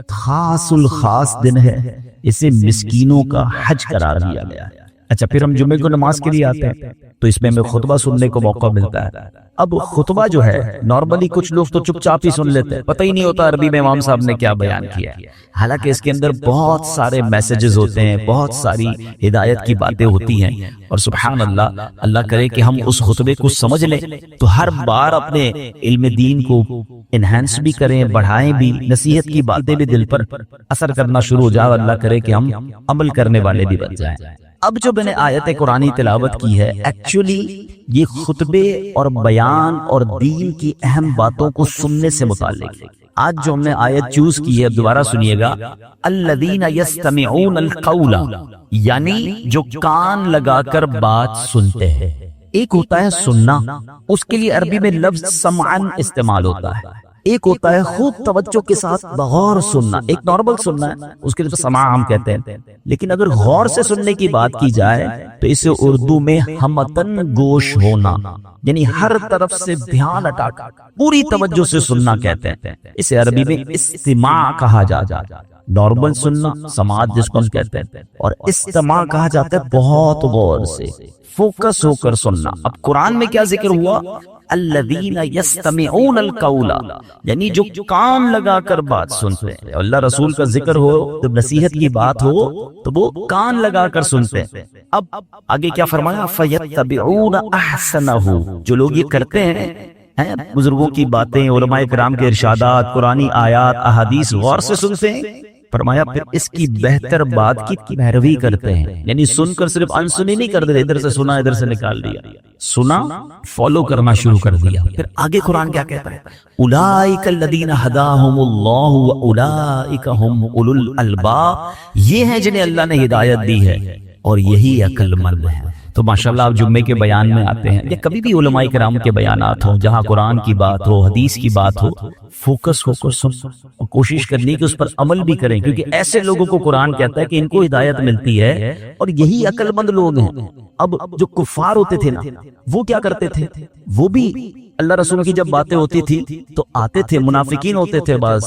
خاص الخاص دن ہے، اسے مسکینوں کا حج قرار دیا گیا ہے۔ اچھا، پھر ہم جمعے کو نماز کے لیے آتے ہیں تو اس میں ہمیں خطبہ سننے کو موقع ملتا ہے۔ اب خطبہ جو ہے نارملی کچھ لوگ تو چپ چاپ ہی سن لیتے ہیں، پتہ ہی نہیں ہوتا عربی میں امام صاحب نے کیا بیان کیا ہے، حالانکہ اس کے اندر بہت سارے میسیجز ہوتے ہیں، بہت ساری ہدایت کی باتیں ہوتی ہیں، اور سبحان اللہ، اللہ کرے کہ ہم اس خطبے کو سمجھ لیں تو ہر بار اپنے علم دین کو انہینس بھی کریں، بڑھائیں بھی، نصیحت کی باتیں بھی دل پر اثر کرنا شروع ہو جائے، اللہ کرے کہ ہم عمل کرنے والے بھی بن جائیں۔ اب جو میں نے آیت قرآنی تلاوت کی ہے، ایکچولی یہ خطبے اور بیان اور دین کی اہم باتوں کو سننے سے متعلق ہے۔ آج جو ہم نے آیت چوز کی ہے، دوبارہ سنیے گا، الذین یستمعون القول، یعنی جو کان لگا کر بات سنتے ہیں۔ ایک ہوتا ہے سننا، اس کے لیے عربی میں لفظ سمعن استعمال ہوتا ہے، ایک ہوتا ہے خوب توجہ کے ساتھ بغور سننا، ایک نارمل سننا ہے، اس کے لیے تو سماع ہم کہتے ہیں، لیکن اگر غور سے سننے کی بات کی جائے تو اسے اردو میں ہمتن گوش ہونا، یعنی ہر طرف سے دھیان ہٹا کر پوری توجہ سے سننا کہتے ہیں، اسے عربی میں استماع کہا جاتا ہے۔ نارمل سننا، سماعت جس کو ہم کہتے ہیں، اور استماع کہا جاتا ہے بہت غور سے فوکس ہو کر سننا۔ اب قرآن میں کیا ذکر ہوا؟ الذین یستمعون القول، یعنی جو کان لگا کر بات سنتے ہیں۔ اللہ رسول کا ذکر ہو، جب نصیحت کی بات ہو تو وہ کان لگا کر سنتے ہیں۔ اب آگے کیا فرمایا؟ فیتبعون احسنہ، جو لوگ یہ کرتے ہیں، بزرگوں کی باتیں، علماء کرام کے ارشادات، قرآنی آیات، احادیث غور سے سنتے ہیں، فرمایا پھر اس کی بہتر بات کی پیروی کرتے ہیں، یعنی سن کر صرف انسنی نہیں کر دے، ادھر سے سنا ادھر سے نکال دیا، سنا فالو کرنا شروع کر دیا۔ پھر آگے قرآن کیا کہتا ہے؟ اولئک الذین ھداھم اللہ واولئک ھم اولو الالباب، یہ ہیں جنہیں اللہ نے ہدایت دی ہے اور یہی عقل مند ہیں۔ تو ماشاءاللہ آپ جمعے کے بیان میں آتے ہیں یا کبھی بھی علماء کرام کے بیانات ہوں، جہاں قرآن کی بات ہو، حدیث کی بات ہو، فوکس ہو کر سن اور کوشش کرنی کہ اس پر عمل بھی کریں، کیونکہ ایسے لوگوں کو قرآن کہتا ہے کہ ان کو ہدایت ملتی ہے اور یہی عقل مند لوگ ہیں۔ اب جو کفار ہوتے تھے نا، وہ کیا کرتے تھے؟ وہ بھی اللہ رسول کی جب باتیں ہوتی تھی تو آتے تھے، منافقین ہوتے تھے، بس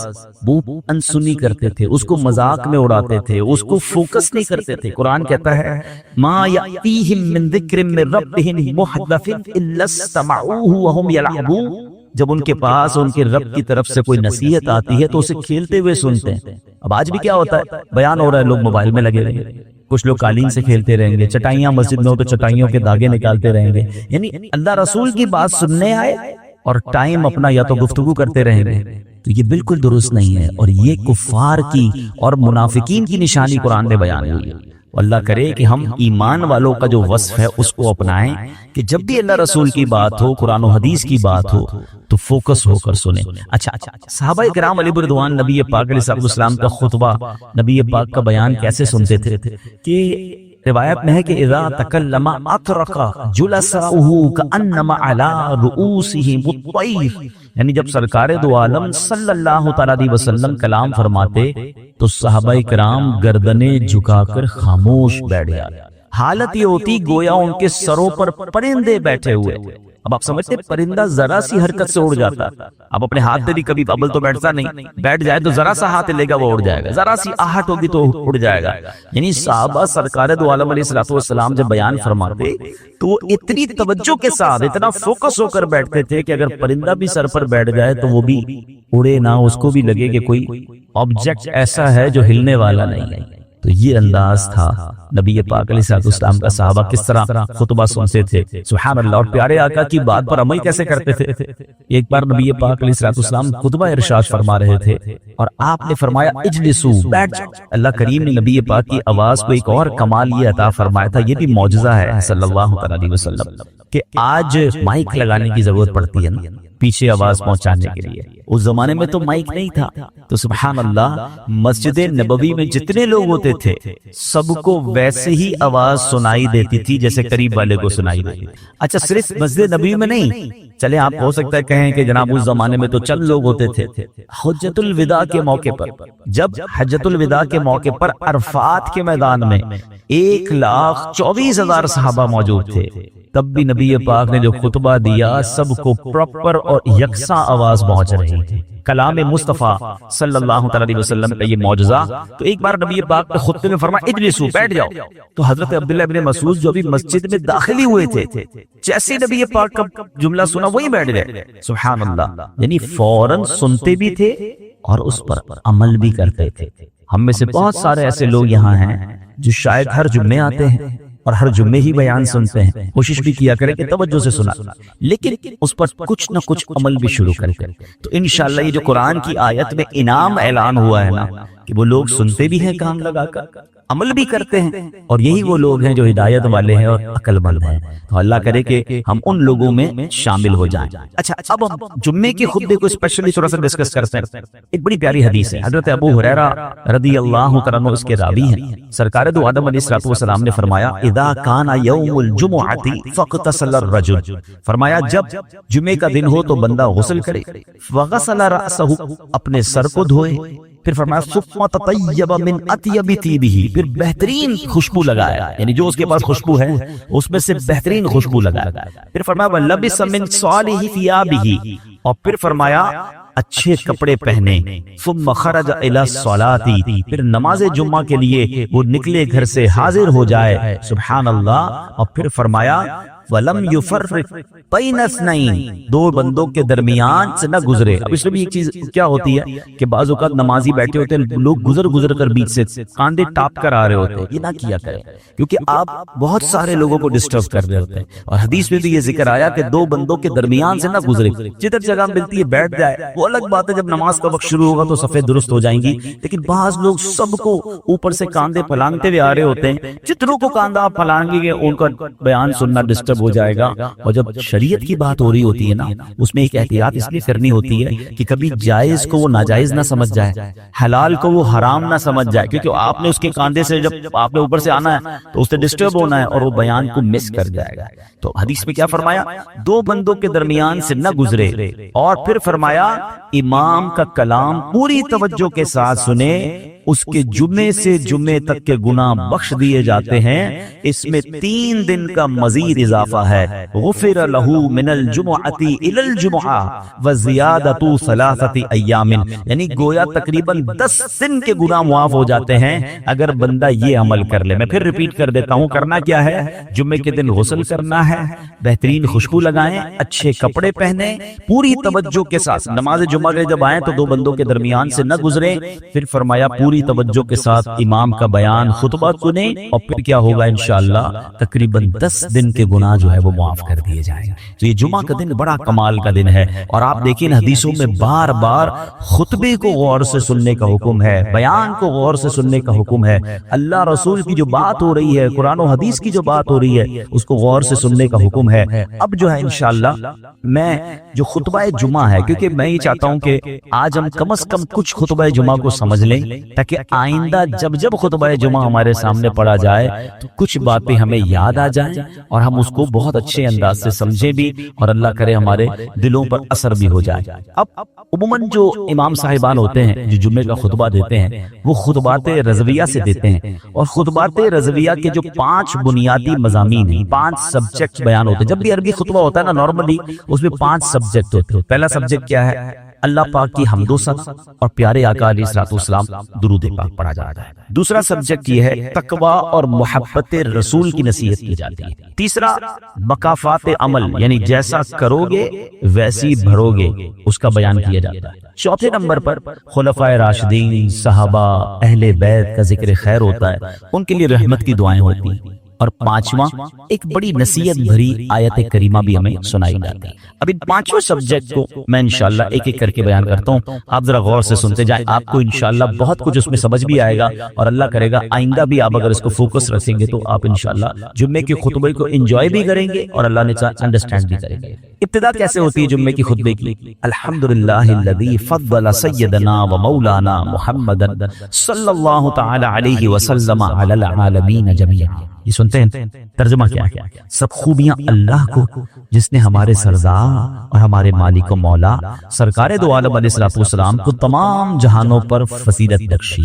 وہ انسنی کرتے تھے، اس کو مذاق میں اڑاتے تھے، اس کو فوکس نہیں کرتے تھے۔ قرآن کہتا ہے ما یأتیہم من ذکر من ربہم محدث الا استمعوہ وہم یلعبون، جب ان کے پاس ان کے رب کی طرف سے کوئی نصیحت آتی ہے تو اسے کھیلتے ہوئے سنتے ہیں۔ اب آج بھی کیا ہوتا ہے؟ بیان ہو رہا ہے، لوگ موبائل میں لگے رہیں گے، کچھ لوگ قالین سے کھیلتے رہیں گے، چٹائیاں مسجد میں ہو تو چٹائیوں کے داغے نکالتے رہیں گے، یعنی اللہ رسول کی بات سننے آئے اور ٹائم اپنا یا تو گفتگو کرتے رہیں گے، تو یہ بالکل درست نہیں ہے، اور یہ کفار کی اور منافقین کی نشانی قرآن نے بیان ہوئی ہے۔ اللہ کرے کہ ہم ایمان والوں کا جو وصف ہے اس کو اپنائیں کہ جب بھی اللہ رسول کی بات ہو، قرآن و حدیث کی بات ہو تو فوکس ہو کر سنیں۔ اچھا، صحابہ کرام علیہ رضوان نبی پاک علیہ السلام کا خطبہ، نبی پاک کا بیان کیسے سنتے تھے کہ روایت میں ہے کہ اذا تکلم اطرق جلساؤہ کانما علی رؤوسہم الطیر، یعنی جب سرکار دو عالم صلی اللہ تعالی علیہ وسلم کلام فرماتے تو صحابہ کرام گردنیں جھکا کر خاموش بیٹھ جاتے، حالت یہ ہوتی گویا ان کے سروں پر پرندے بیٹھے ہوئے۔ اب آپ سمجھتے پرندہ ذرا سی حرکت سے اڑ جاتا، اب اپنے ہاتھ سے بھی کبھی ببل تو بیٹھتا نہیں، بیٹھ جائے تو ذرا سا ہاتھ لے گا وہ اڑ جائے گا، ذرا سی آہٹ ہوگی تو اڑ جائے گا۔ یعنی صحابہ سرکار دو عالم علیہ السلام جب بیان فرماتے تو وہ اتنی توجہ کے ساتھ اتنا فوکس ہو کر بیٹھتے تھے کہ اگر پرندہ بھی سر پر بیٹھ جائے تو وہ بھی اڑے نہ، اس کو بھی لگے کہ کوئی آبجیکٹ ایسا ہے جو ہلنے والا نہیں ہے۔ تو یہ انداز تھا نبی پاک علیہ السلام کا، صحابہ کس طرح خطبہ سنتے تھے، سبحان اللہ، اور پیارے آقا کی بات پر عمل کیسے کرتے تھے۔ ایک بار نبی پاک علیہ السلام خطبہ ارشاد فرما رہے تھے اور آپ نے فرمایا اجلسوا، بیٹھ جاؤ۔ اللہ کریم نے نبی پاک کی آواز کو ایک اور کمال یہ عطا فرمایا تھا، یہ بھی معجزہ ہے صلی اللہ علیہ وسلم، کہ آج مائک لگانے کی ضرورت پڑتی ہے نا پیچھے آواز پہنچانے کے لیے، اس زمانے میں تو مائک نہیں تھا، تو سبحان اللہ مسجد نبوی میں جتنے لوگ ہوتے تھے سب کو ویسے ہی آواز سنائی دیتی تھی جیسے قریب والے کو سنائی دیتی۔ اچھا، صرف مسجد نبوی میں نہیں، چلے آپ ہو سکتا ہے کہیں کہ جناب اس زمانے میں تو چند لوگ ہوتے تھے، حجۃ الوداع کے موقع پر، جب حجۃ الوداع کے موقع پر عرفات کے میدان میں 1,24,000 صحابہ موجود تھے، تب بھی نبی پاک نے جو خطبہ دیا سب کو پراپر اور یکساں آواز پہنچ رہی تھی. کلام مصطفیٰ صلی اللہ علیہ وسلم کا یہ معجزہ. تو ایک بار نبی پاک نے خطبے میں فرمایا اجلسوا، بیٹھ جاؤ. تو حضرت عبداللہ بن مسعود جو بھی مسجد میں داخل ہی ہوئے تھے، جیسے نبی پاک کا جملہ سنا وہی بیٹھ گئے. سبحان اللہ، یعنی فوراً سنتے بھی تھے اور اس پر عمل بھی کرتے تھے. ہم میں سے بہت سارے ایسے لوگ یہاں ہیں جو شاید ہر جمعے آتے ہیں اور ہر جمعے ہی بیان سنتے ہیں. کوشش بھی کیا کریں کہ توجہ سے سنا، لیکن اس پر کچھ نہ کچھ عمل بھی شروع کریں. تو انشاءاللہ یہ جو قرآن کی آیت میں انعام اعلان ہوا ہے نا، کہ وہ لوگ سنتے بھی ہیں کام لگا کر، عمل بھی کرتے ہیں، اور یہی وہ لوگ ہیں جو ہدایت والے ہیں اور عقل مند ہیں. تو اللہ کرے کہ ہم ان لوگوں میں شامل ہو جائیں. اچھا، اب ہم جمعے کے خطبے کو اسپیشلی تھوڑا سا ڈسکس کرتے ہیں. ایک بڑی پیاری حدیث ہے، حضرت ابو ہریرہ رضی اللہ تعالیٰ عنہ اس کے راوی ہیں. سرکار دو عالم علیہ السلام نے فرمایا اذا کان یوم الجمعۃ فاغتسل الرجل، فرمایا جب جمعے کا دن ہو تو بندہ غسل کرے، فغسل رأسہ، اپنے سر کو دھوئے، پھر فرمایا ثم تطیب من اطیب طیبہ، پھر بہترین خوشبو لگایا، یعنی جو اس کے پاس خوشبو ہے اس میں سے بہترین خوشبو لگایا. پھر فرمایا ولبس من صالح ثیابہ، اور پھر فرمایا اچھے کپڑے پہنے. ثم خرج الی الصلاۃ، پھر نماز جمعہ کے لیے وہ نکلے گھر سے، حاضر ہو جائے. سبحان اللہ. اور پھر فرمایا وَلَمْ يُفَرِّقْ بَيْنَ اثْنَيْنِ، دو بندوں کے درمیان سے نہ گزرے. اب اس میں بھی ایک چیز کیا ہوتی ہے کہ بعض اوقات نمازی بیٹھے ہوتے ہیں، لوگ گزر کر بیچ سے کاندھے ٹاپ کر آ رہے ہوتے ہیں. یہ نہ کیا کریں، کیونکہ آپ بہت سارے لوگوں کو ڈسٹرب کر رہے ہوتے ہیں. اور حدیث میں بھی یہ ذکر آیا کہ دو بندوں کے درمیان سے نہ گزرے. جدھر جگہ ملتی ہے بیٹھ جائے. وہ الگ بات ہے جب نماز کا وقت شروع ہوگا تو صفیں درست ہو جائیں گی، لیکن بعض لوگ سب کو اوپر سے کاندھے پھلانگتے ہوئے آ رہے ہوتے ہیں. جتنوں کو کاندھا آپ پھلانگیں گے ان کا بیان سننا ڈسٹرب ہو جائے گا. اور جب شریعت کی بات ہو رہی ہوتی ہے نا، اس میں ایک احتیاط اس لیے کرنی ہوتی ہے کہ کبھی جائز کو وہ ناجائز نہ سمجھ جائے، حلال کو وہ حرام نہ سمجھ جائے، کیونکہ آپ نے اس کے کاندھے سے جب آپ نے اوپر سے آنا ہے تو اس سے ڈسٹرب ہونا ہے اور وہ بیان کو مس کر جائے گا. تو حدیث میں کیا فرمایا؟ دو بندوں کے درمیان سے نہ گزرے. اور پھر فرمایا امام کا کلام پوری توجہ کے ساتھ سنے، اس کے جمعے سے جمعے تک کے گناہ بخش دیے جاتے ہیں. اس میں 3 دن کا مزید اضافہ ہے. غفر له من الجمعۃ الی الجمعہ وزیادۃ 3 ایام، یعنی گویا تقریباً 10 دن کے گناہ معاف ہو جاتے ہیں اگر بندہ یہ عمل کر لے. میں پھر ریپیٹ کر دیتا ہوں، کرنا کیا ہے؟ جمعے کے دن غسل کرنا ہے، بہترین خوشبو لگائیں، اچھے کپڑے پہنے، پوری توجہ کے ساتھ نماز جمعہ کے جب آئیں تو دو بندوں کے درمیان سے نہ گزریں. پھر فرمایا پوری توجہ کے ساتھ امام کا بیان خطبہ سنیں، اور پھر کیا ہوگا انشاءاللہ تقریباً 10 دن کے گناہ جو ہے وہ معاف کر دیے جائیں گے. تو یہ جمعہ کا دن بڑا کمال کا دن ہے. اور آپ دیکھیں حدیثوں میں بار بار خطبے کو غور سے سننے کا حکم ہے، بیان کو غور سے سننے کا حکم ہے. اللہ رسول کی جو بات ہو رہی ہے، قرآن و حدیث کی جو بات ہو رہی ہے، اس کو غور سے سننے کا حکم ہے. اب جو ہے انشاءاللہ میں جو خطبہ جمعہ ہے، کیونکہ میں یہ چاہتا ہوں کہ آج ہم کم از کم کچھ خطبہ جمعہ کو سمجھ لیں، تاکہ آئندہ جب خطبہ جمعہ ہمارے سامنے پڑھا جائے تو کچھ باتیں ہمیں یاد آ جائیں اور ہم اس کو بہت اچھے انداز سے سمجھیں بھی، اور اللہ کرے ہمارے دلوں پر اثر بھی ہو جائے. اب عموماً جو امام صاحبان ہوتے ہیں جو جمعے کا خطبہ دیتے ہیں، وہ خطبات رضویہ سے دیتے ہیں. اور خطبات رضویہ کے جو 5 بنیادی مضامین ہیں، 5 سبجیکٹ بیان ہوتے ہیں. جب بھی عربی خطبہ ہوتا ہے نا، نارملی اس میں 5 سبجیکٹ ہوتے ہیں. پہلا سبجیکٹ کیا ہے؟ اللہ پاک کی حمد و ثنا اور پیارے آقا علیہ الصلوۃ والسلام درود پاک پڑھا جاتا ہے. دوسرا سبجیکٹ یہ ہے تقوی اور محبت رسول کی نصیحت کی جاتی ہے. تیسرا مکافات عمل، یعنی جیسا کرو گے ویسی بھرو گے، اس کا بیان کیا جاتا ہے. چوتھے نمبر پر خلفائے راشدین، صحابہ، اہل بیت کا ذکر خیر ہوتا ہے، ان کے لیے رحمت کی دعائیں ہوتی ہیں. اور 5واں ایک بڑی نصیحت بھری آیت کریمہ بھی ہمیں سنائی جاتی ہے. اب ان 5 سبجیکٹ کو میں انشاءاللہ ایک ایک کر کے بیان کرتا ہوں، آپ ذرا غور سے سنتے جائیں. آپ کو انشاءاللہ بہت کچھ اس میں سمجھ بھی آئے گا، اور اللہ کرے گا آئندہ بھی آپ اگر اس کو فوکس رکھیں گے تو آپ انشاءاللہ جمعے کے خطبے کو انجوائے بھی کریں گے اور اللہ نے چاہا انڈرسٹینڈ بھی کریں گے. ابتدا کیسے ہوتی ہے جمعے کی خطبے کی؟ الحمدللہ الذی فضل سیدنا و مولانا محمد صلی اللہ تعالی علیہ وسلم علی العالمین جميعا. یہ سنتے ہیں ترجمہ کیا ہے؟ سب خوبیاں اللہ کو جس نے ہمارے سردار اور ہمارے مالک و مولا سرکار دو عالم علیہ الصلوۃ والسلام کو تمام جہانوں پر فضیلت بخشی.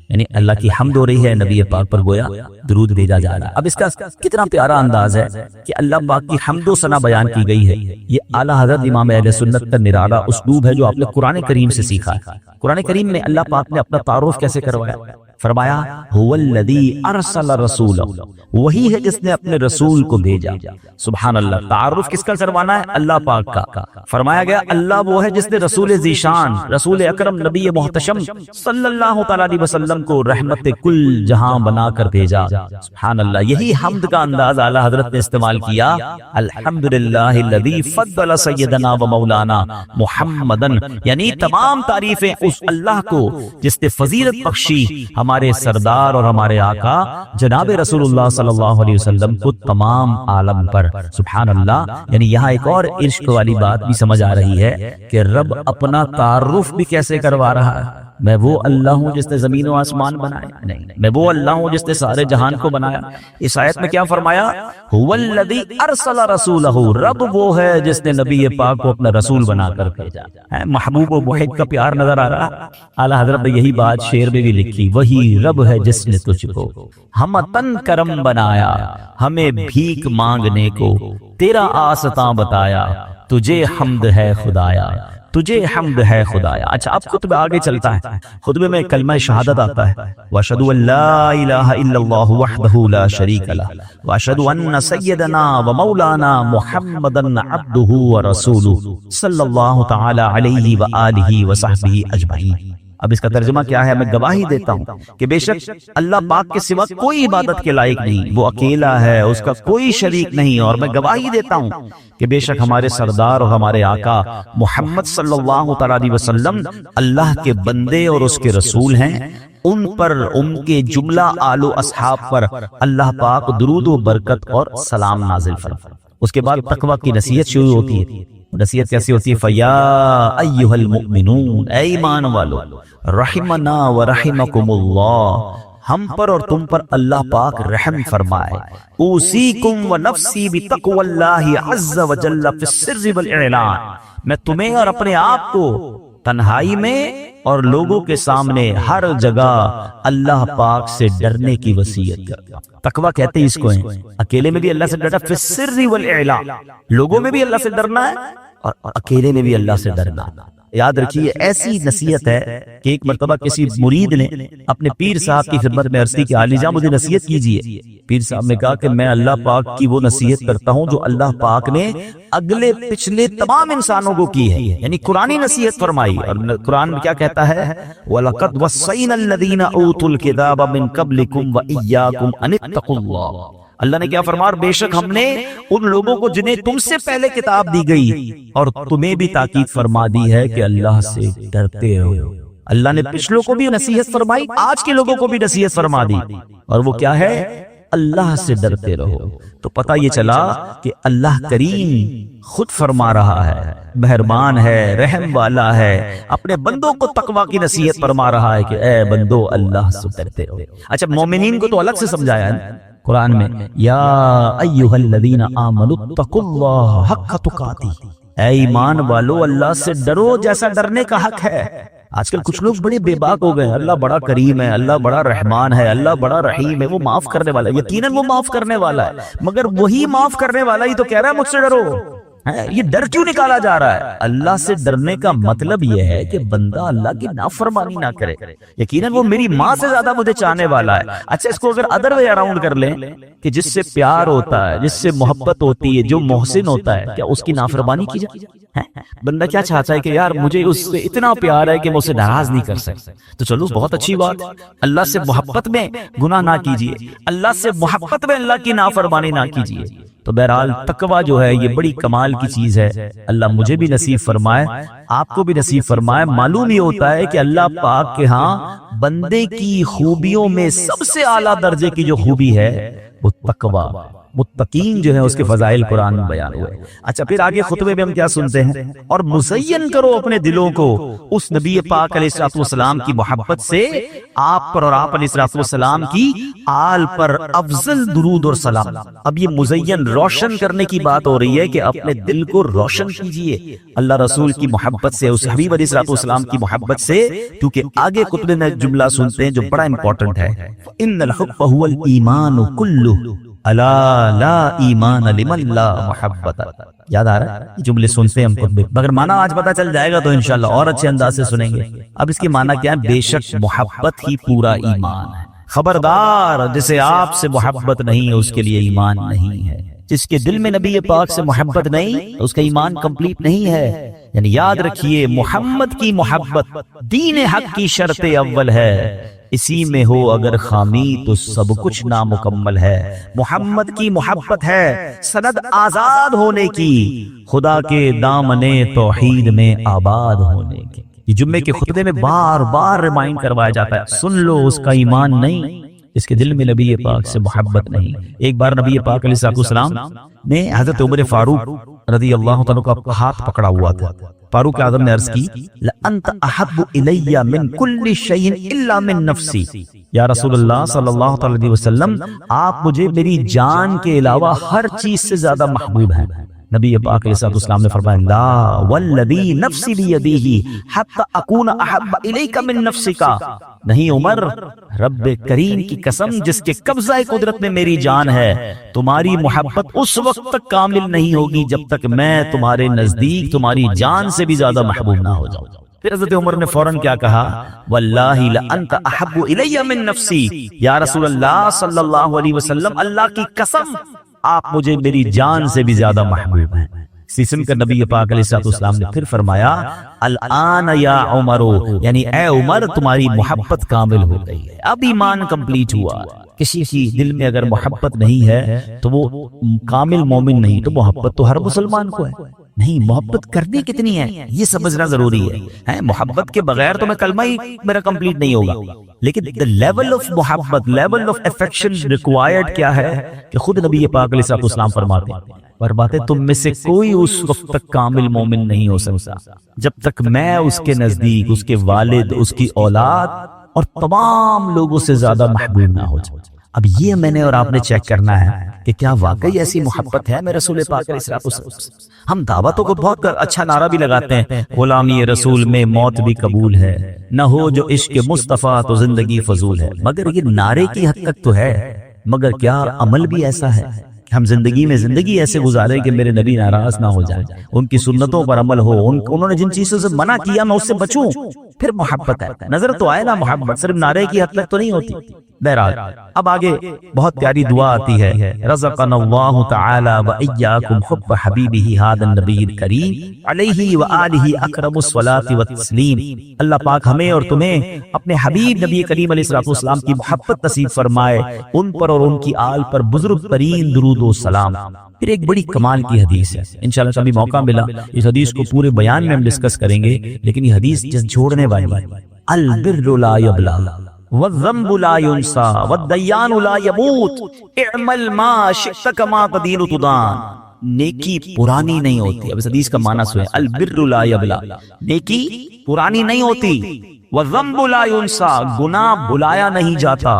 یعنی اللہ کی حمد ہو رہی ہے، نبی پاک پر گویا درود بھیجا جا رہا ہے۔ اب اس کا کتنا پیارا انداز ہے کہ اللہ پاک کی حمد و ثنا بیان کی گئی ہے۔ یہ اعلیٰ حضرت امام اہل سنت کا نرالا اسلوب ہے جو آپ نے قرآن کریم سے سیکھا ہے۔ قرآن کریم میں اللہ پاک نے اپنا تعارف کیسے کروایا؟ فرمایا هو الذی ارسل رسولہ، وہی ہے جس نے اپنے رسول کو بھیجا۔ سبحان اللہ، تعارف کس کا کروانا ہے؟ اللہ پاک کا۔ فرمایا گیا اللہ وہ ہے جس نے رسول ذیشان، رسول اکرم نبی محتشم صلی اللہ تعالی علیہ وسلم کو رحمت کل جہاں بنا کر بھیجا۔ سبحان اللہ، یہی حمد کا انداز اعلیٰ حضرت نے استعمال کیا۔ الحمدللہ الذی فضل سیدنا و مولانا محمدن، یعنی تمام تعریفیں اس اللہ کو جس نے فضیلت بخشی ہمارے سردار اور ہمارے آقا جناب رسول اللہ صلی اللہ علیہ وسلم کو تمام عالم پر۔ سبحان اللہ، یعنی یہاں ایک اور عشق والی بات بھی سمجھ آ رہی ہے کہ رب اپنا تعارف بھی کیسے کروا رہا ہے۔ میں وہ اللہ ہوں جس نے زمین و آسمان بنایا، نہیں، میں وہ اللہ ہوں جس نے سارے جہان کو بنایا۔ اس آیت میں کیا فرمایا؟ هو الذی ارسل رسولہ، رب وہ ہے جس نے نبی پاک کو اپنا رسول بنا کر بھیجا۔ محبوب و محب کا پیار نظر آ رہا۔ اعلیٰ حضرت نے یہی بات شعر میں بھی لکھی، وہی رب ہے جس نے تجھ کو ہمتن کرم بنایا، ہمیں بھیک مانگنے کو تیرا آستاں بتایا، تجھے حمد ہے خدایا، تجھے حمد ہے خدایا۔ اچھا، اب خطبہ آگے چلتا ہے، خطبے میں کلمہ شہادت آتا ہے، وَأَشْهَدُ أَن لَا إِلَٰهَ إِلَّا اللَّهُ وَحْدَهُ لَا شَرِيكَ لَهُ وَأَشْهَدُ أَنَّ سَيِّدَنَا وَمَوْلَانَا مُحَمَّدًا عَبْدُهُ وَرَسُولُهُ صلی اللہ تعالی علیہ وآلہ وصحبہ اجمعین۔ اب اس کا ترجمہ کیا ہے؟ میں گواہی دیتا ہوں کہ بے شک اللہ پاک کے سوا کوئی عبادت کے لائق نہیں، وہ اکیلا ہے، اس کا کوئی شریک نہیں، اور میں گواہی دیتا ہوں کہ بے شک ہمارے سردار اور ہمارے آقا محمد صلی اللہ تعالی علیہ وسلم اللہ کے بندے اور اس کے رسول ہیں۔ ان پر، ان کے جملہ آل و اصحاب پر اللہ پاک درود و برکت اور سلام نازل فرمائے۔ اس کے بعد تقویٰ کی نصیحت شروع ہوتی ہے۔ نصیحت کیسی ہوتی ہے؟ فیا ایھا المؤمنون، اے ایمان والو، رحمنا ورحمکم اللہ، ہم پر اور تم پر اللہ پاک رحم فرمائے۔ اوصیکم ونفسی بتقوی اللہ عز وجل فی السر والاعلان، میں تمہیں اور اپنے آپ کو تنہائی میں اور لوگوں کے سامنے ہر جگہ اللہ پاک سے ڈرنے کی وصیت کرتا ہوں۔ تقویٰ کہتے ہیں اس کو ہیں، اکیلے میں بھی اللہ سے ڈرنا، فی السر والاعلان، لوگوں میں بھی اللہ سے ڈرنا ہے اور اکیلے میں بھی اللہ سے ڈرنا۔ یاد رکھیے، ایسی نصیحت ہے کہ ایک مرتبہ کسی مرید نے اپنے پیر صاحب کی خدمت میں عرض کی کہ عالی جان مجھے نصیحت کیجیے۔ پیر صاحب نے کہا کہ میں اللہ پاک کی وہ نصیحت کرتا ہوں جو اللہ پاک نے اگلے پچھلے تمام انسانوں کو کی ہے، یعنی قرآنی نصیحت فرمائی۔ اور قرآن میں کیا کہتا ہے؟ وَلَقَدْ وَصَّيْنَا الَّذِينَ أُوتُوا الْكِتَابَ مِن قَبْلِكُمْ وَإِيَّاكُمْ أَنِ اتَّقُوا اللَّهَ، اللہ نے کیا فرمایا؟ بے شک ہم نے ان لوگوں کو جنہیں تم سے پہلے کتاب دی گئی اور تمہیں بھی تاکید فرما دی ہے کہ اللہ سے ڈرتے رہو۔ اللہ نے پچھلوں کو بھی نصیحت فرمائی، آج کے لوگوں کو بھی نصیحت فرما دی، اور وہ کیا ہے؟ اللہ سے ڈرتے رہو۔ تو پتہ یہ چلا کہ اللہ کریم خود فرما رہا ہے، مہربان ہے، رحم والا ہے، اپنے بندوں کو تقویٰ کی نصیحت فرما رہا ہے کہ اے بندو اللہ سے ڈرتے رہو۔ اچھا، مومنین کو تو الگ سے سمجھایا ہے قرآن میں، یا ایھا الذین آمنوا اتقوا اللہ حق تقاتہ، اے ایمان والو اللہ سے ڈرو جیسا ڈرنے کا حق ہے۔ آج کل کچھ لوگ بڑے بے باک ہو گئے، اللہ بڑا کریم ہے، اللہ بڑا رحمان ہے، اللہ بڑا رحیم ہے، وہ معاف کرنے والا ہے، یقیناً وہ معاف کرنے والا ہے، مگر وہی معاف کرنے والا ہی تو کہہ رہا ہے مجھ سے ڈرو۔ یہ ڈر کیوں نکالا جا رہا ہے؟ اللہ سے ڈرنے کا مطلب یہ ہے کہ بندہ اللہ کی نافرمانی نہ کرے، یقیناً وہ میری ماں سے زیادہ مجھے چاہنے والا ہے۔ اچھا، اس کو اگر ادر وے اراؤنڈ کر لیں کہ جس سے پیار ہوتا ہے، جس سے محبت ہوتی ہے، جو محسن ہوتا ہے، کیا اس کی نافرمانی کی جائے؟ بندہ کیا چاہتا ہے کہ یار مجھے اس سے اتنا پیار ہے کہ میں اسے ناراض نہیں کر سکتا، تو چلو بہت اچھی بات، اللہ سے محبت میں گناہ نہ کیجیے، اللہ سے محبت میں اللہ کی نافرمانی نہ کیجیے۔ تو بہرحال تقویٰ جو ہے یہ بڑی کمال کی چیز ہے، اللہ مجھے بھی نصیب فرمائے، آپ کو بھی نصیب فرمائے۔ معلوم یہ ہوتا ہے کہ اللہ پاک کے ہاں بندے کی خوبیوں میں سب سے اعلیٰ درجے کی جو خوبی ہے وہ تقویٰ متقین جو ہے اس کے فضائل قرآن میں بیان ہوئے. اچھا پھر آگے خطبے میں ہم کیا سنتے ہیں؟ اور مزین کرو اپنے دلوں کو اس نبی پاک علیہ الصلوۃ والسلام کی محبت سے، آپ پر اور آپ علیہ الصلوۃ والسلام کی آل پر افضل درود اور سلام. اب یہ مزین روشن کرنے کی بات ہو رہی ہے کہ اپنے دل کو روشن کیجئے اللہ رسول کی محبت سے، اس حبیب علیہ الصلوۃ والسلام کی محبت سے، کیونکہ آگے خطبے میں جملہ سنتے ہیں جو بڑا امپورٹنٹ ہے، ان الحب هو الایمان کلہ الا لا ایمان لمن لا محبت. یاد آ رہا ہے؟ جملے سنتے ہیں ہم خطبے، مگر معنی آج پتہ چل جائے گا تو انشاءاللہ اور اچھے انداز سے سنیں گے. اب اس کی معنی کیا ہے؟ بے شک محبت ہی پورا ایمان ہے. خبردار جسے آپ سے محبت نہیں ہے اس کے لیے ایمان نہیں ہے. جس کے دل میں نبی پاک سے محبت نہیں اس کا ایمان کمپلیٹ نہیں ہے. یعنی یاد رکھیے محمد کی محبت دین حق کی شرط اول ہے، اسی میں ہو اگر خامی تو سب کچھ نامکمل ہے. محمد کی محبت ہے سند آزاد ہونے کی، خدا کے دامن توحید میں آباد ہونے کی. یہ جمعے کے خطبے میں بار بار ریمائنڈ کروایا جاتا ہے، سن لو اس کا ایمان نہیں اس کے دل میں نبی پاک سے محبت نہیں. ایک بار نبی پاک علیہ السلام نے حضرت عمر فاروق رضی اللہ تعالیٰ کا ہاتھ پکڑا ہوا تھا. فاروق اعظم نے عرض کی لَأَنْتَ أَحَبُّ إِلَيَّ مِنْ كُلِّ شَيْءٍ إِلَّا مِنْ نَفْسِي. یا رسول اللہ صلی اللہ علیہ وسلم آپ مجھے میری جان کے علاوہ ہر چیز سے زیادہ محبوب ہیں. نبی پاک علیہ السلام نے فرمایا لا والذی نفسی بیدیہ حتی اکون احب الیک من نفسک. نہیں عمر، رب کریم کی قسم جس کے قبضہ قدرت میں میری جان ہے، تمہاری محبت اس وقت تک کامل نہیں ہوگی جب تک میں تمہارے نزدیک تمہاری جان سے بھی زیادہ محبوب نہ ہو جاؤں. پھر حضرت عمر نے فوراً کیا کہا؟ واللہ لانت احب الی من نفسی. یا رسول اللہ صلی اللہ علیہ وسلم اللہ کی قسم آپ مجھے میری جان سے بھی زیادہ محبوب ہیں. سن کر نبی پاک علیہ السلام نے پھر فرمایا الآن یا عمر، یعنی اے عمر تمہاری محبت کامل ہو گئی ہے، اب ایمان کمپلیٹ ہوا. کسی کی دل میں اگر محبت نہیں ہے تو وہ کامل مومن نہیں. تو محبت تو ہر مسلمان کو ہے. نہیں، محبت کرنی کتنی ہے یہ سمجھنا ضروری ہے. محبت کے بغیر تو میں کلمہ ہی میرا کمپلیٹ نہیں ہوگا. لیکن the level of محبت، level of affection required کیا ہے کہ خود نبی پاک علیہ السلام فرماتے تم میں سے کوئی اس وقت تک کامل مومن نہیں ہو سکتا جب تک میں اس کے نزدیک اس کے والد، اس کی اولاد اور تمام لوگوں سے زیادہ محبوب نہ ہو جائے. اب یہ میں نے اور آپ نے چیک کرنا ہے کہ کیا واقعی ایسی محبت ہے میرے رسول پاک علیہ السلام. ہم دعوتوں کو بہت اچھا نعرہ بھی لگاتے ہیں، غلامی رسول میں موت بھی قبول ہے، نہ ہو جو عشق مصطفیٰ تو زندگی فضول ہے. مگر یہ نعرے کی حد تک تو ہے، مگر کیا عمل بھی ایسا ہے کہ ہم زندگی میں زندگی ایسے گزارے کہ میرے نبی ناراض نہ ہو جائے، ان کی سنتوں پر عمل ہو، انہوں نے جن چیزوں سے منع کیا میں اس سے بچوں. پھر محبت ہے. نظر تو آئے نا محبت صرف نعرے کی حد تک تو نہیں ہوتی. بہرحال اب آگے بہت پیاری دعا آتی ہے، رزقنا اللہ تعالی و ایاکم حب حبیبہ ھذا النبی الکریم علیہ وآلہ اکرم الصلاۃ والتسلیم. اللہ پاک ہمیں اور تمہیں اپنے حبیب نبی کریم علیہ السلام کی محبت نصیب فرمائے، ان پر اور ان کی آل پر بزرگ ترین درود و سلام. پھر ایک بڑی کمال کی حدیث ہے، انشاءاللہ کبھی موقع ملا اس حدیث کو پورے بیان میں ہم ڈسکس کریں گے، لیکن یہ حدیث جس چھوڑنے والی ہے. البر لا یبلا والذنب لا ينسى والديان لا يموت اعمل ما شئت كما تدين تدان. نیکی پرانی نہیں ہوتی. اب اس حدیث کا معنی سنیں، البر لا یبلا، نیکی پرانی نہیں ہوتی، والذنب لا ينسى، گناہ بلایا نہیں جاتا،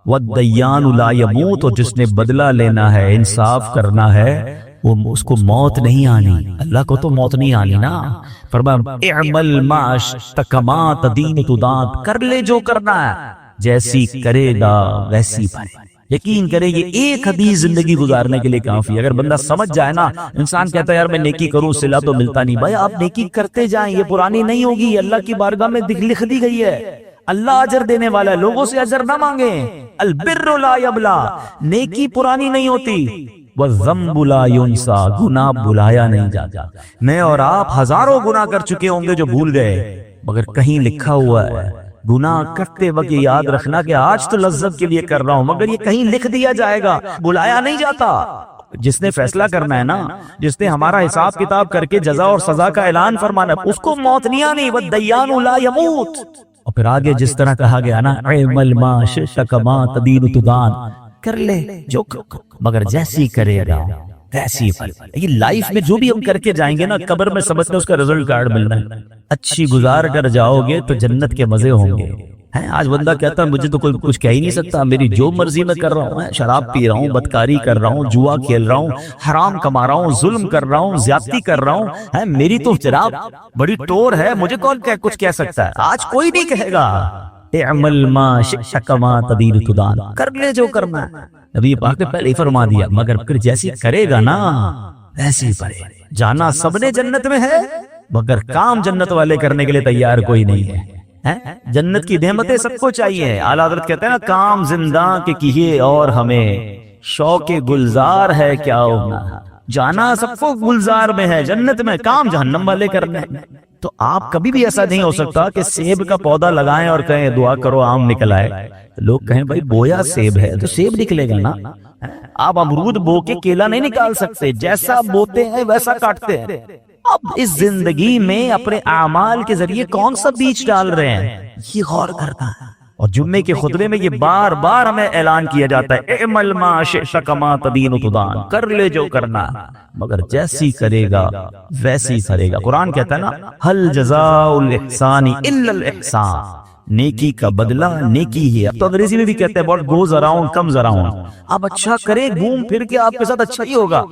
والدیان لا يموت، اور جس نے بدلہ لینا ہے، انصاف کرنا ہے، وہ اس کو موت نہیں آنی. اللہ کو تو موت نہیں آنی نا. فرمایا اعمل ما شئت کما تدین تدان، کر لے جو کرنا ہے، جیسی کرے گا ویسی بھرے. یقین کرے یہ ایک حدیث زندگی گزارنے کے لیے کافی. اگر بندہ سمجھ جائے نا، انسان کہتا ہے یار میں نیکی کروں صلہ تو ملتا نہیں. بھائی آپ نیکی کرتے جائیں، یہ پرانی نہیں ہوگی، اللہ کی بارگاہ میں لکھ دی گئی ہے. اللہ اجر دینے والا ہے، لوگوں سے اجر نہ مانگیں. البر لا یبلا، نیکی پرانی نہیں ہوتی، والذنب لا ينسى، گناہ بلایا نہیں جاتا. میں اور آپ ہزاروں گناہ کر چکے ہوں گے جو بھول گئے، مگر کہیں لکھا ہوا ہے گناہ کرتے وقت یاد رکھنا کہ آج تو لذت کے لیے کر رہا ہوں، مگر یہ کہیں لکھ دیا جائے گا، بلایا نہیں جاتا. جس نے فیصلہ کرنا ہے نا، جس نے ہمارا حساب کتاب کر کے جزا اور سزا کا اعلان فرمانا ہے، اس کو موت نہیں آنی. والدیان لا يموت. اور پھر آگے جس طرح کہا گیا نا اعمل ما شئت کما تدین تدان، کر لے جو مگر جیسی کرے گا ویسی یہ لائف میں جو بھی ہم کر کے جائیں گے نا قبر میں سمجھتے اس کا رزلٹ کارڈ ملنا ہے. اچھی گزار کر جاؤ گے تو جنت کے مزے ہوں گے. آج بندہ کہتا ہے مجھے تو کوئی کچھ کہہ ہی نہیں سکتا, میری جو مرضی میں کر رہا ہوں, شراب پی رہا ہوں, بدکاری کر رہا ہوں, جوا کھیل رہا ہوں, حرام کما رہا ہوں, ظلم کر رہا ہوں, زیادتی کر رہا ہوں, میری تو جناب بڑی ٹور ہے, مجھے کون کچھ کہہ سکتا ہے. آج کوئی نہیں کہے گا. اعمل ما شئت کما تدین تدان, کر لے جو کرنا ہے. نبی پاک نے پہلے ہی فرما دیا مگر پھر جیسی کرے گا نا ویسی پڑے. جانا سب نے جنت میں ہے مگر کام جنت والے کرنے کے لیے تیار کوئی نہیں ہے. جنت کی نعمتیں سب کو چاہیے. اعلیٰ حضرت کہتے ہیں نا کام زندہ کے کیے اور ہمیں شوق گلزار ہے کیا ہونا. جانا سب کو گلزار میں ہے, جنت میں, کام جہنم والے کرنے. تو آپ کبھی بھی ایسا نہیں ہو سکتا کہ سیب کا پودا لگائیں اور کہیں دعا کرو آم نکل آئے. لوگ کہیں بھائی بویا سیب ہے تو سیب نکلے گا نا. آپ امرود بو کے کیلا نہیں نکال سکتے, جیسا بوتے ہیں ویسا کاٹتے ہیں. اب اس زندگی میں اپنے اعمال کے ذریعے کون سا بیج ڈال رہے ہیں یہ غور کرنا ہے. اور جمعے کے خطبے میں یہ بار بار ہمیں اعلان کیا جاتا ہے اعمل ما شئت کما تدین تدان, کر لے جو کرنا مگر جیسی کرے گا ویسی کرے گا. قرآن کہتا ہے نا هل جزاء الاحسان الا الاحسان, نیکی کا بدلہ نیکی ہی ہے. تو انگریزی میں بھی کہتے ہیں what goes around comes around. آپ اچھا کریں گھوم پھر کے آپ کے ساتھ اچھا ہی ہوگا.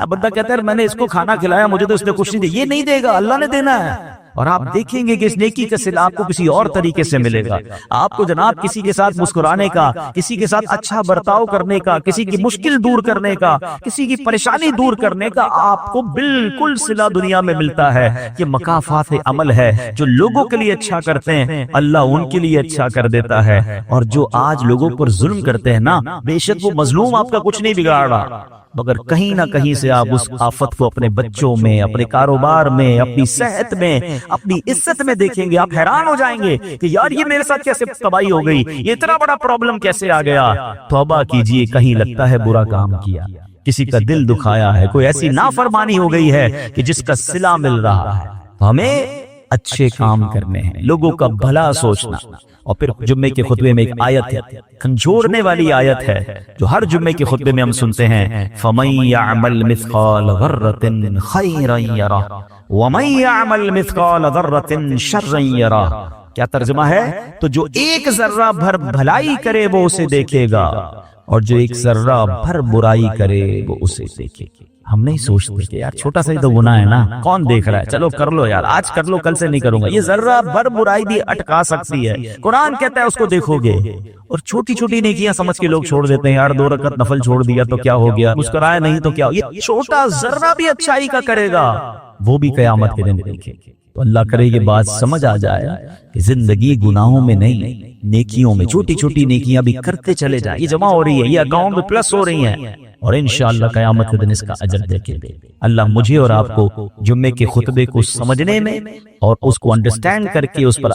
بندہ کہتا ہے میں نے اس کو کھانا کھلایا مجھے تو اس نے کچھ نہیں دیا, یہ نہیں دے گا, اللہ نے دینا ہے. اور آپ دیکھیں گے کہ اس نیکی کا صلہ آپ کو کسی اور طریقے سے ملے گا. آپ کو جناب کسی کے ساتھ مسکرانے کا, کسی کے ساتھ اچھا برتاؤ کرنے کا, کسی کی مشکل دور کرنے کا, کسی کی پریشانی دور کرنے کا آپ کو بالکل صلہ دنیا میں ملتا ہے. یہ مکافات عمل ہے. جو لوگوں کے لیے اچھا کرتے ہیں اللہ ان کے لیے اچھا کر دیتا ہے. اور جو آج لوگوں پر ظلم کرتے ہیں نا, بے شک وہ مظلوم آپ کا کچھ نہیں بگاڑ رہا مگر کہیں نہ کہیں سے آپ اس آفت کو اپنے بچوں میں, اپنے کاروبار میں, اپنی صحت میں, اپنی عزت میں دیکھیں گے. آپ حیران ہو جائیں گے کہ یار یہ میرے ساتھ کیسے تباہی ہو گئی, یہ اتنا بڑا پرابلم کیسے آ گیا. توبہ کیجئے, کہیں لگتا ہے برا کام کیا, کسی کا دل دکھایا ہے, کوئی ایسی نافرمانی ہو گئی ہے کہ جس کا صلہ مل رہا ہے. تو ہمیں اچھے کام کرنے ہیں, لوگوں کا بھلا سوچنا. اور پھر جمعے کے خطبے میں ایک آیت ہے, کھنجورنے والی آیت ہے جو ہر جمعے کے خطبے میں ہم سنتے ہیں فَمَن يَعْمَلْ مِثْقَالَ ذَرَّةٍ خَيْرًا يَرَهُ وَمَن يَعْمَلْ مِثْقَالَ ذَرَّةٍ شَرًّا يَرَهُ. کیا ترجمہ ہے؟ تو جو ایک ذرہ بھر بھلائی کرے وہ اسے دیکھے گا, اور جو ایک ذرہ بھر برائی کرے وہ اسے دیکھے گا. ہم نہیں سوچتے کہ یار چھوٹا سا ہی تو گناہ ہے نا, کون دیکھ رہا ہے, چلو کر لو یار, آج کر لو کل سے نہیں کروں گا. یہ ذرہ بھر برائی بھی اٹکا سکتی ہے. قرآن کہتا ہے اس کو دیکھو گے. اور چھوٹی چھوٹی نیکیاں سمجھ کے لوگ چھوڑ دیتے ہیں, یار 2 رکعت نفل چھوڑ دیا تو کیا ہو گیا, مسکرایا نہیں تو کیا. یہ چھوٹا ذرہ بھی اچھائی کا کرے گا وہ بھی قیامت کے دن دیکھے. تو اللہ کرے یہ بات سمجھ آ جائے کہ زندگی گناہوں میں نہیں, نیکیوں میں, چھوٹی چھوٹی نیکیاں بھی کرتے چلے جائیں. یہ جمع ہو رہی ہے, یہ اکاؤنٹ میں پلس ہو رہی ہیں, اور انشاءاللہ قیامت کے دن اس کا اجر دے کے. اللہ مجھے اور آپ کو جمعے کے خطبے کو سمجھنے میں اور اس کو انڈرسٹینڈ کر کے اس پر